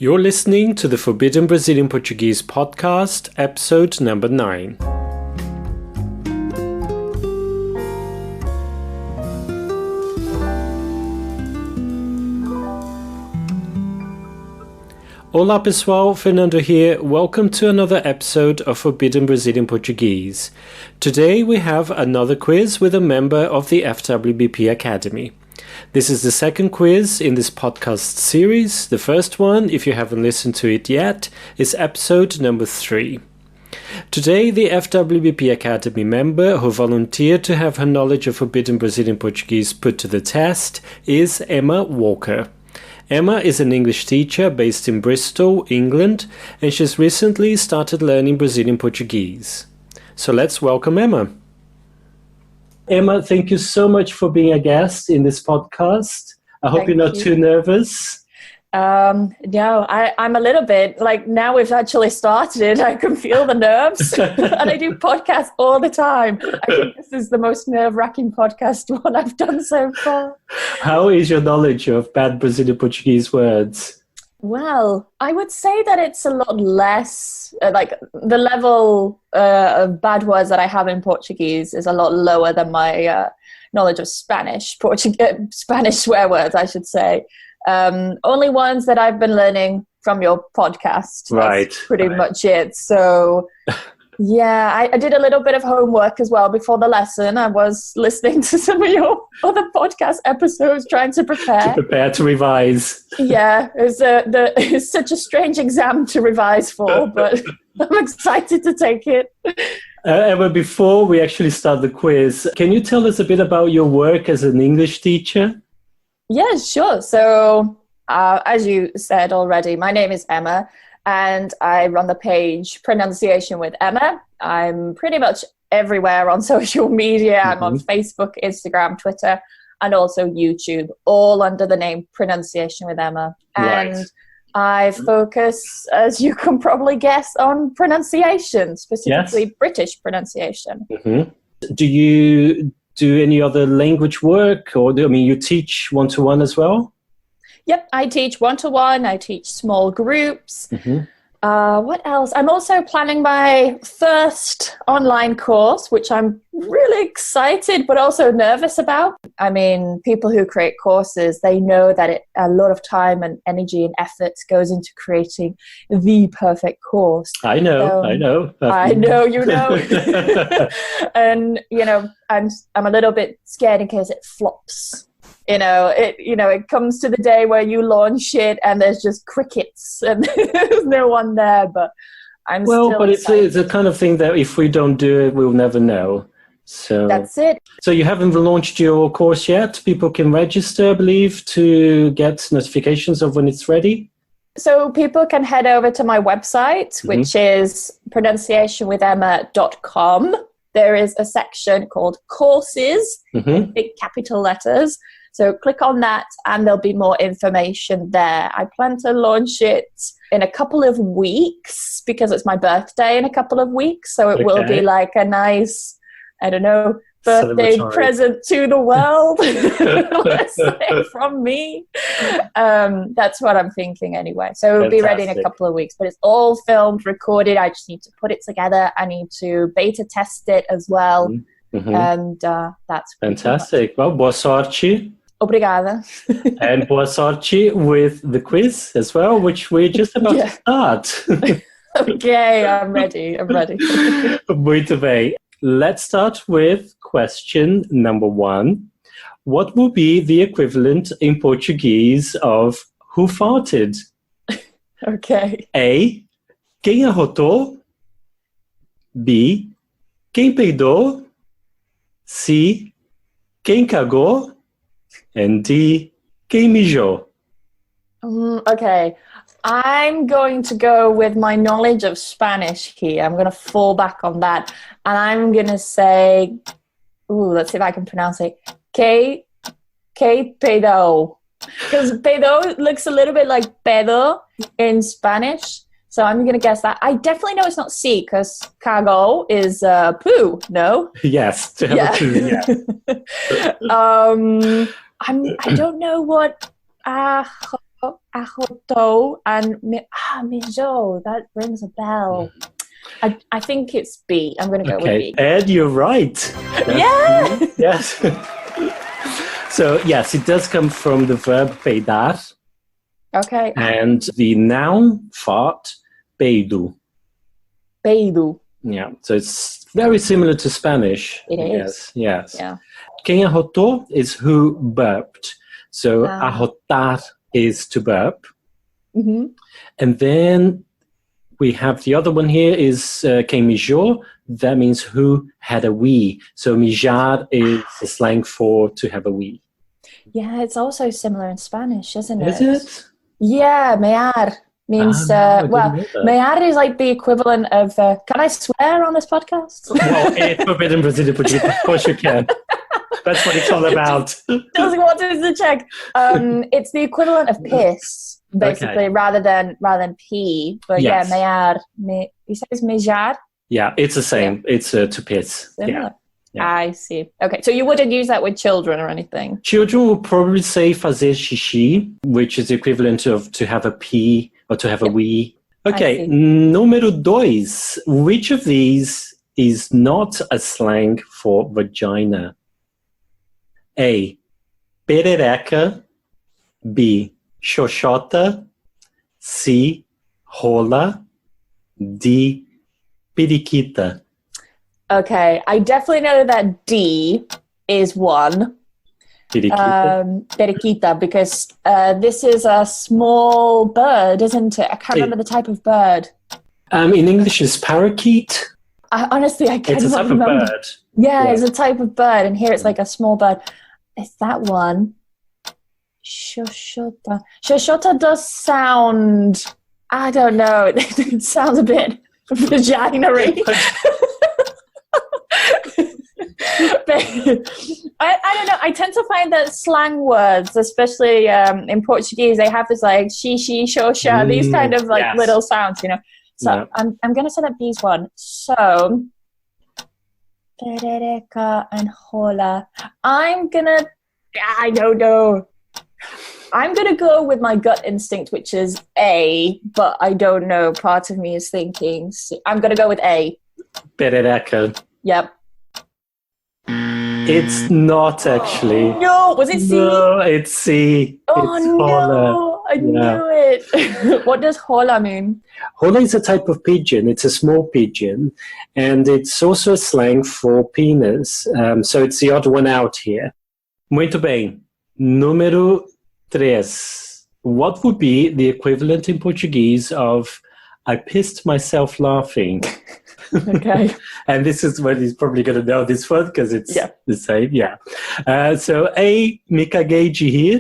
You're listening to the Forbidden Brazilian Portuguese podcast, episode number 9. Olá pessoal, Fernando here. Welcome to another episode of Forbidden Brazilian Portuguese. Today we have another quiz with a member of the FWBP Academy. This is the second quiz in this podcast series. The first one, if you haven't listened to it yet, is episode number 3. Today, the FWBP Academy member who volunteered to have her knowledge of Forbidden Brazilian Portuguese put to the test is Emma Walker. Emma is an English teacher based in Bristol, England, and she's recently started learning Brazilian Portuguese. So let's welcome Emma. Emma, thank you so much for being a guest in this podcast. I hope you're not too nervous. No, I'm a little bit, like now we've actually started, I can feel the nerves and I do podcasts all the time. I think this is the most nerve-wracking podcast one I've done so far. How is your knowledge of bad Brazilian Portuguese words? Well, I would say that it's a lot less, like the level of bad words that I have in Portuguese is a lot lower than my knowledge of Spanish swear words, I should say. Only ones that I've been learning from your podcast. That's pretty much it. So, yeah, I did a little bit of homework as well before the lesson. I was listening to some of your other podcast episodes, trying to prepare. To revise. Yeah, it's such a strange exam to revise for, but I'm excited to take it. Emma, before we actually start the quiz, can you tell us a bit about your work as an English teacher? Yeah, sure. So, as you said already, my name is Emma, and I run the page Pronunciation with Emma. I'm pretty much everywhere on social media. Mm-hmm. I'm on Facebook, Instagram, Twitter, and also YouTube, all under the name Pronunciation with Emma. And I focus, as you can probably guess, on pronunciation, specifically British pronunciation. Mm-hmm. Do you do any other language work, or you teach one-to-one as well? Yep, I teach one-to-one, I teach small groups. Mm-hmm. What else? I'm also planning my first online course, which I'm really excited but also nervous about. I mean, people who create courses, they know that a lot of time and energy and effort goes into creating the perfect course. I know. I know, you know. And, I'm a little bit scared in case it flops. It comes to the day where you launch it and there's just crickets and there's no one there, but I'm still excited. It's a kind of thing that if we don't do it, we'll never know. So that's it. So you haven't launched your course yet? People can register, I believe, to get notifications of when it's ready? So people can head over to my website, which is pronunciationwithemma.com. There is a section called courses, in big capital letters. So click on that and there'll be more information there. I plan to launch it in a couple of weeks because it's my birthday in a couple of weeks. So it will be like a nice, birthday present to the world, let's say, from me. That's what I'm thinking anyway. So it'll be ready in a couple of weeks. But it's all filmed, recorded. I just need to put it together. I need to beta test it as well. Mm-hmm. And that's fantastic. Well, boa sorte. Obrigada. And boa sorte with the quiz as well, which we're just about to start. Okay, I'm ready. Muito bem. Let's start with question number 1. What will be the equivalent in Portuguese of who farted? Okay. A. Quem arrotou? B. Quem peidou? C. Quem cagou? And D. Quem mijou? Okay. I'm going to go with my knowledge of Spanish here. I'm going to fall back on that. And I'm going to say, let's see if I can pronounce it. Que pedo. Because pedo looks a little bit like pedo in Spanish. So I'm going to guess that. I definitely know it's not C because cago is poo, no? Yes. Yeah. I don't know what Arrotou and mijou. That rings a bell. I think it's B. I'm going to go with B. Ed, you're right. Yeah. Yes. So, yes, it does come from the verb peidar. Okay. And the noun fart, peido. Peido. Yeah, so it's very similar to Spanish. It is. Yes. Yeah. Quem arrotou is who burped. So, arrotar is to burp. Mm-hmm. And then we have the other one here is quem mijou. That means who had a wee. So mijar is the slang for to have a wee. Yeah, it's also similar in Spanish, isn't it? Is it? Yeah, mear means, mear is like the equivalent of, can I swear on this podcast? Well, it's forbidden Brazilian Portuguese. Of course you can. That's what it's all about. Just wanted to check. It's the equivalent of piss, basically, rather than pee. But yes. Mear. You say it's mejar? Yeah, it's the same. Yeah. It's to piss. Similar. Yeah. I see. Okay, so you wouldn't use that with children or anything? Children will probably say fazer xixi, which is the equivalent of to have a pee or to have a wee. Okay, número 2. Which of these is not a slang for vagina? A. Perereca. B. Xoxota. C. Rola. D. Periquita. Okay, I definitely know that D is one. Periquita, because this is a small bird, isn't it? I can't remember the type of bird. In English, it's parakeet. Honestly, I can't remember. It's a type of bird. Yeah, it's a type of bird, and here it's like a small bird. Is that one? Xoxota. Xoxota does sound, I don't know, it sounds a bit vagina-y. But I don't know. I tend to find that slang words, especially in Portuguese, they have this like xixi, xoxa, these kind of like little sounds, you know. So I'm going to say that B's one. So perereca and rola. I don't know. I'm going to go with my gut instinct, which is A, but I don't know. Part of me is thinking I'm going to go with A. Perereca. Yep. It's not actually. No, was it C? No, it's C. Oh, it's no, I knew it. What does rola mean? Rola is a type of pigeon. It's a small pigeon, and it's also a slang for penis. So it's the odd one out here. Muito bem. Número 3. What would be the equivalent in Portuguese of I pissed myself laughing? Okay. And this is what he's probably going to know this one because it's the same. Yeah. So A, me caguei de rir.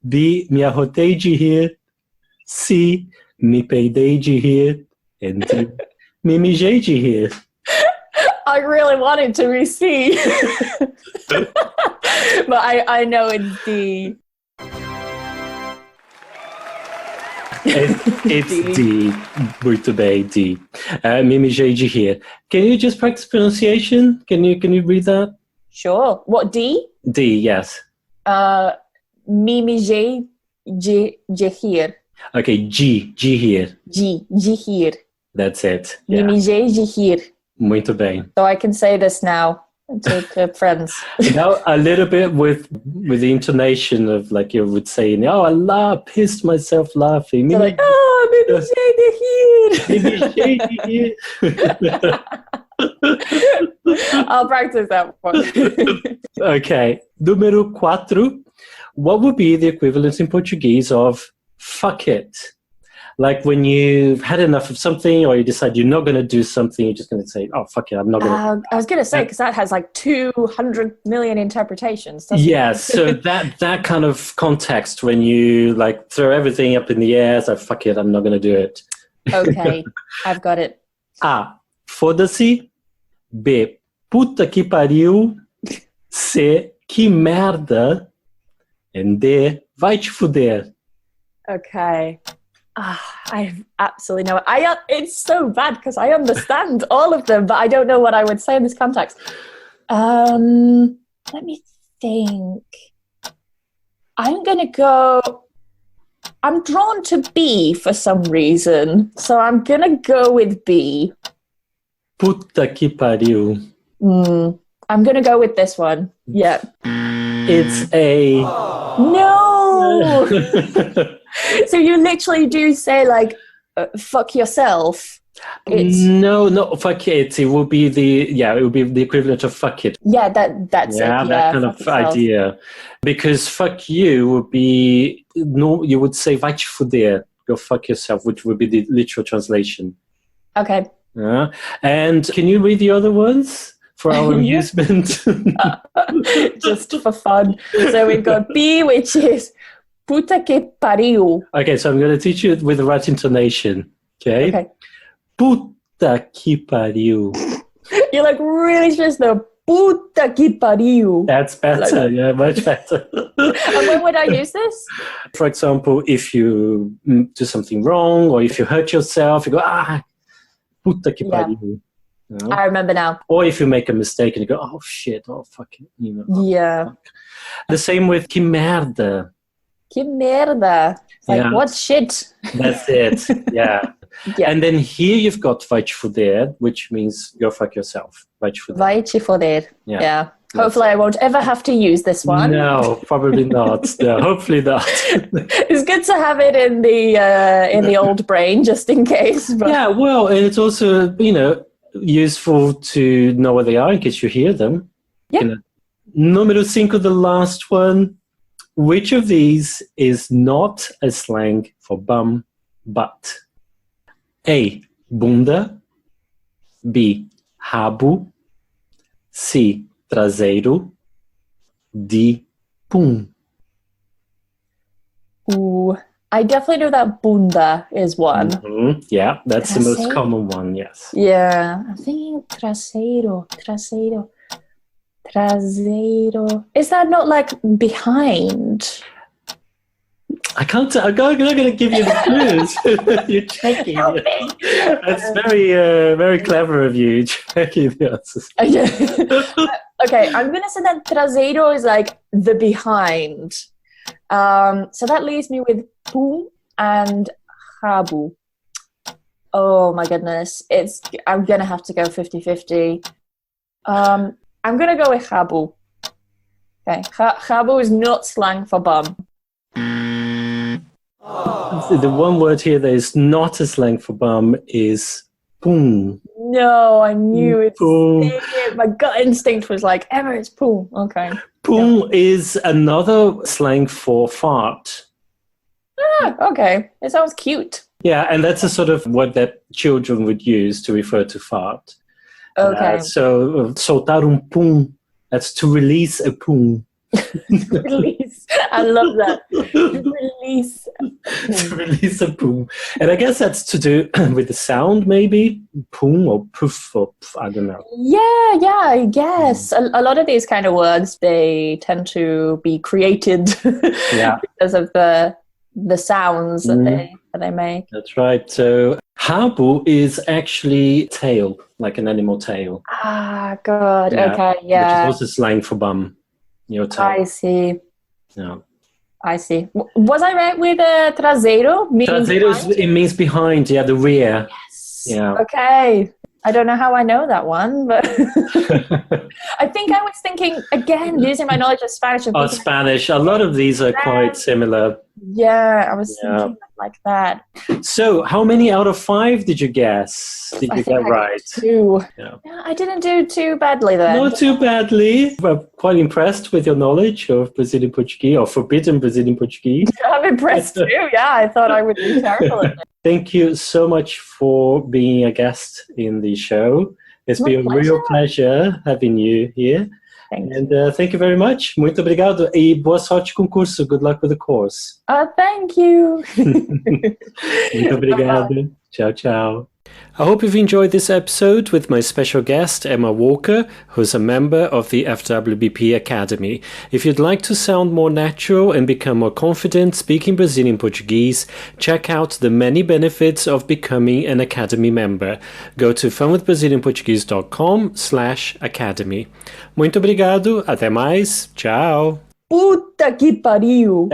B, me arrotei de rir. C, me peidei de rir. And D, me mijei de rir. I really wanted to be C. But I know it's D. It's D. Muito bem, D. Me mijei de rir. Can you just practice pronunciation? Can you read that? Sure. What, D? D, yes. Me mijei de rir. Okay, G here. De rir. That's it. Me mijei de rir. Muito bem. So I can say this now to friends. Now a little bit with the intonation of like you would say, I pissed myself laughing. So like, me mijei de rir. I'll practice that one. Okay. Número 4. What would be the equivalent in Portuguese of fuck it? Like when you've had enough of something or you decide you're not going to do something, you're just going to say, oh, fuck it, I'm not going to. I was going to say, because that has like 200 million interpretations, doesn't it? So that kind of context when you like throw everything up in the air, it's like, fuck it, I'm not going to do it. Okay, I've got it. A, foda-se. B, puta que pariu. C, que merda. And D, vai te fuder. Okay. I absolutely know it. It's so bad because I understand all of them, but I don't know what I would say in this context. Let me think. I'm going to go I'm drawn to B for some reason, so I'm gonna go with B. Puta que pariu. I'm gonna go with this one. Yeah. It's A. No! So you literally do say, like, fuck yourself. No, fuck it. It will be the equivalent of fuck it. Yeah, that's it. Yeah, that kind of idea. Because fuck you would be, no, you would say vai te fuder, go fuck yourself, which would be the literal translation. Okay. And can you read the other ones for our amusement? Just for fun. So we've got B, which is puta que pariu. Okay, so I'm going to teach you with the right intonation. Okay. Puta que pariu. You're like really stressed though. Puta que pariu. That's better. Yeah, much better. And when would I use this? For example, if you do something wrong or if you hurt yourself, you go, puta que pariu. You know? I remember now. Or if you make a mistake and you go, oh shit, oh fuck it. You know, yeah. Fuck. The same with que merda. Que merda. It's like, what shit? That's it. Yeah. And then here you've got vai te fuder, which means go fuck yourself. Vai te fuder. Vai te fuder. Yeah. Hopefully I won't ever have to use this one. No, probably not. No, hopefully not. It's good to have it in the old brain just in case. But. Yeah, well, and it's also, useful to know what they are in case you hear them. Yeah. Número 5, the last one. Which of these is not a slang for bum, but A, bunda, B, rabo, C, traseiro, D, pum? Ooh, I definitely know that bunda is one. Mm-hmm. Yeah, that's the most common one, yes. Yeah, I'm thinking traseiro. Is that not like behind? I'm not going to give you the clues. You're checking. That's very, very clever of you, checking the answers. Okay, I'm going to say that traseiro is like the behind. So that leaves me with pum and rabo. Oh my goodness. I'm going to have to go 50-50. I'm going to go with rabo. Okay, rabo is not slang for bum. The one word here that is not a slang for bum is pum. No, I knew it. My gut instinct was like, Emma, it's pum. Okay. Pum is another slang for fart. Okay. It sounds cute. Yeah, and that's a sort of word that children would use to refer to fart. Okay. So, soltar pum, that's to release a pum. Release. I love that. Release. To release a pum. And I guess that's to do with the sound, maybe. Pum or poof or I don't know. Yeah, I guess. A lot of these kind of words, they tend to be created because of the sounds that they make. That's right. So rabo is actually tail, like an animal tail. Ah, God. Yeah. Okay, yeah. Which is also slang for bum. Your tail. I see. Yeah. I see. Was I right with traseiro? Traseiro, it means behind, the rear. Yes. Yeah. Okay. I don't know how I know that one, but I think I was thinking, again, using my knowledge of Spanish. Spanish. A lot of these are quite similar. Yeah, I was thinking like that. So, how many out of 5 did you guess? Did you get right? 2. Yeah, I didn't do too badly then. Not too badly. I'm quite impressed with your knowledge of Brazilian Portuguese, or forbidden Brazilian Portuguese. I'm impressed too. Yeah, I thought I would be terrible at it. Thank you so much for being a guest in the show. It's been a real pleasure having you here. Thank you very much. Muito obrigado e boa sorte com o curso. Good luck with the course. Thank you. Muito obrigado. Ciao, ciao. I hope you've enjoyed this episode with my special guest, Emma Walker, who's a member of the FWBP Academy. If you'd like to sound more natural and become more confident speaking Brazilian Portuguese, check out the many benefits of becoming an Academy member. Go to funwithbrazilianportuguese.com/academy. Muito obrigado, até mais, tchau! Puta que pariu!